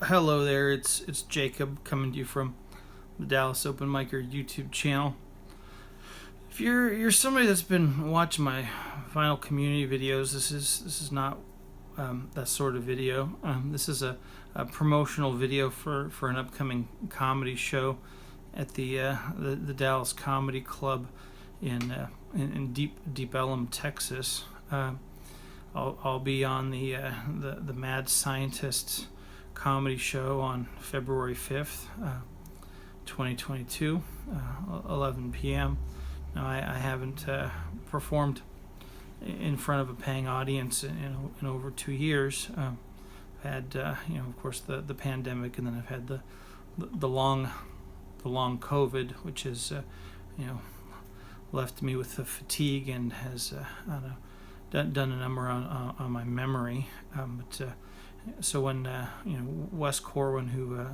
Hello there. It's Jacob coming to you from the Dallas Open Micer YouTube channel. If you're somebody that's been watching my Vinyl Community videos, this is not that sort of video. This is a promotional video for an upcoming comedy show at the Dallas Comedy Club in Deep Ellum, Texas. I'll be on the Mad Scientists comedy show on February 5th, 2022, 11 p.m. Now, I haven't performed in front of a paying audience in over 2 years. I've had, of course, the pandemic, and then I've had the long COVID, which has, left me with the fatigue and has, done a number on my memory. So when Wes Corwin, who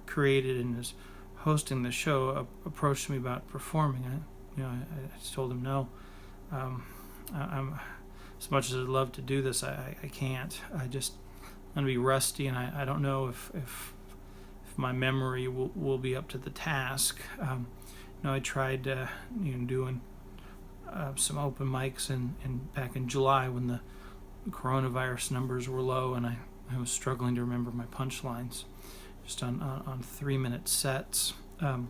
created and is hosting the show, approached me about performing, I just told him no. I'm as much as I'd love to do this, I can't. I'm gonna be rusty, and I don't know if my memory will be up to the task. I tried doing some open mics back in July when the coronavirus numbers were low, and I was struggling to remember my punchlines, just on 3-minute sets. To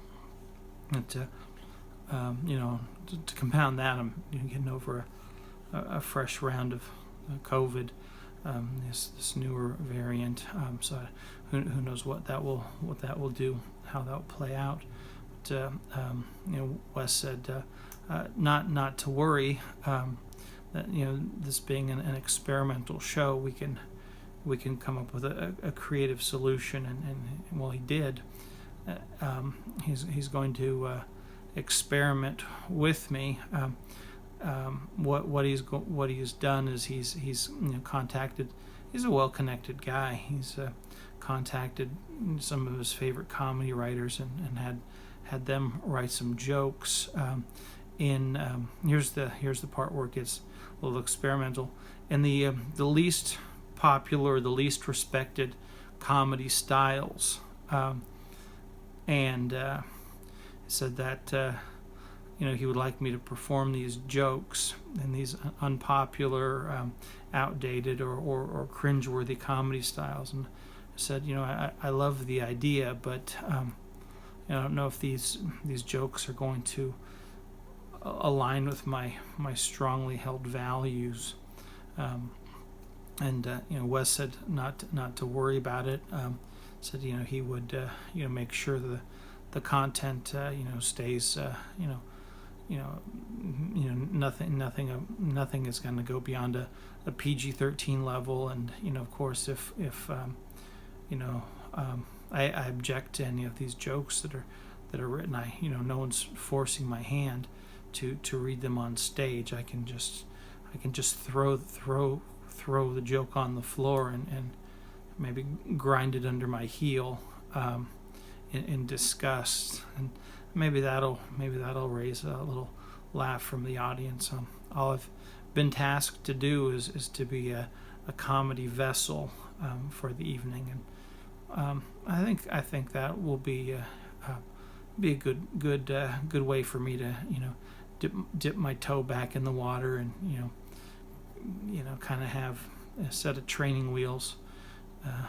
compound that, I'm getting over a fresh round of COVID, this newer variant. So who knows what that will do, how that will play out. But Wes said not to worry. That this being an experimental show, we can come up with a creative solution, and well, he did. He's going to experiment with me. What he's done is he's contacted. He's a well-connected guy. He's contacted some of his favorite comedy writers and had them write some jokes. Here's the part where it gets a little experimental. In the least popular, the least respected comedy styles, and said that he would like me to perform these jokes in these unpopular, outdated, or cringeworthy comedy styles. And I said, I love the idea, but I don't know if these jokes are going to align with my strongly held values. Wes said not to worry about it. Said he would make sure the content stays nothing is going to go beyond a PG-13 level, and of course if I object to any of these jokes that are written, no one's forcing my hand to read them on stage. I can just throw the joke on the floor and maybe grind it under my heel in disgust, and maybe that'll raise a little laugh from the audience. All I've been tasked to do is to be a comedy vessel for the evening, and I think that will be a good way for me to dip my toe back in the water, and kind of have a set of training wheels,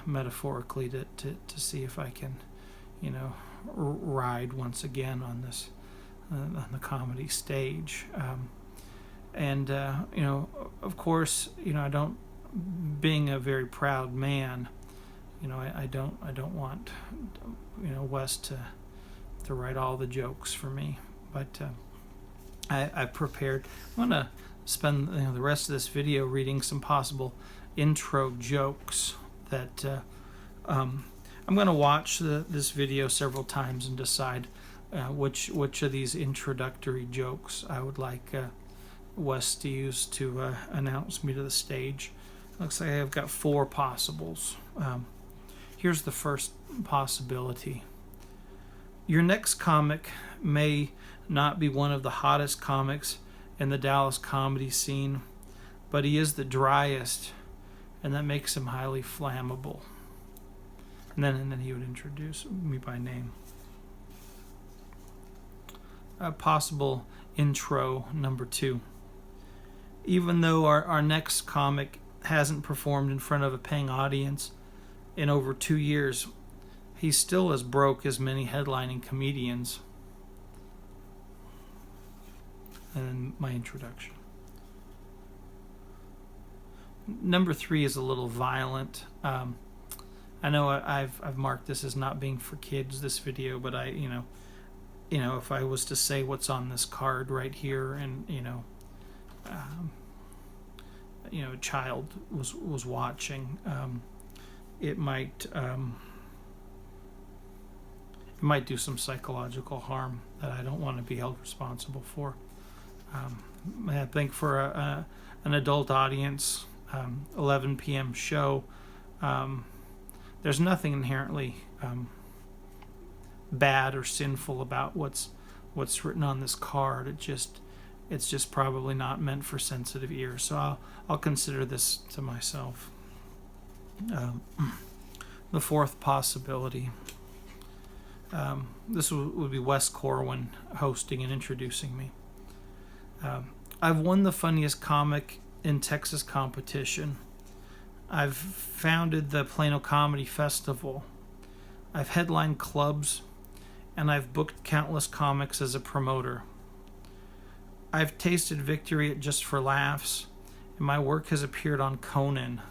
metaphorically, to see if I can ride once again on this on the comedy stage. Of course, I don't, being a very proud man, I don't want Wes to write all the jokes for me, but I've prepared. I'm gonna spend the rest of this video reading some possible intro jokes that I'm going to watch this video several times and decide which of these introductory jokes I would like Wes to use to announce me to the stage. Looks like I've got 4 possibles. Here's the first possibility. Your next comic may not be one of the hottest comics in the Dallas comedy scene, but he is the driest, and that makes him highly flammable. and then he would introduce me by name. A possible intro number 2. Even though our next comic hasn't performed in front of a paying audience in over 2 years, he's still as broke as many headlining comedians. And then my introduction. Number 3 is a little violent. I know I've marked this as not being for kids, this video, but if I was to say what's on this card right here, and a child was watching, it might do some psychological harm that I don't want to be held responsible for. I think for an adult audience, 11 p.m. show, there's nothing inherently bad or sinful about what's written on this card. It's just probably not meant for sensitive ears. So I'll consider this to myself. The fourth possibility. This would be Wes Corwin hosting and introducing me. I've won the funniest comic in Texas competition. I've founded the Plano Comedy Festival. I've headlined clubs, and I've booked countless comics as a promoter. I've tasted victory at Just for Laughs, and my work has appeared on Conan.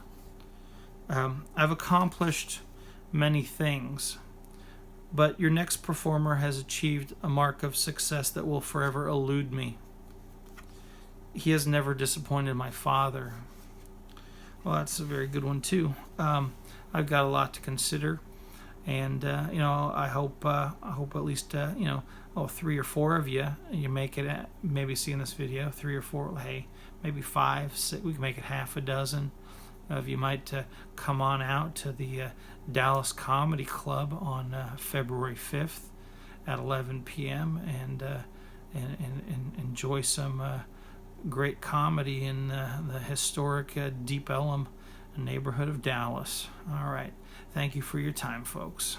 I've accomplished many things, but your next performer has achieved a mark of success that will forever elude me. He has never disappointed my father. Well, that's a very good one too. I've got a lot to consider, and I hope at least 3 or 4 of you make it. Maybe seeing this video, 3 or 4. Hey, maybe 5, 6. We can make it half a dozen of you might come on out to the Dallas Comedy Club on February 5th at 11 p.m. and enjoy some great comedy in the historic Deep Ellum neighborhood of Dallas. All right. Thank you for your time, folks.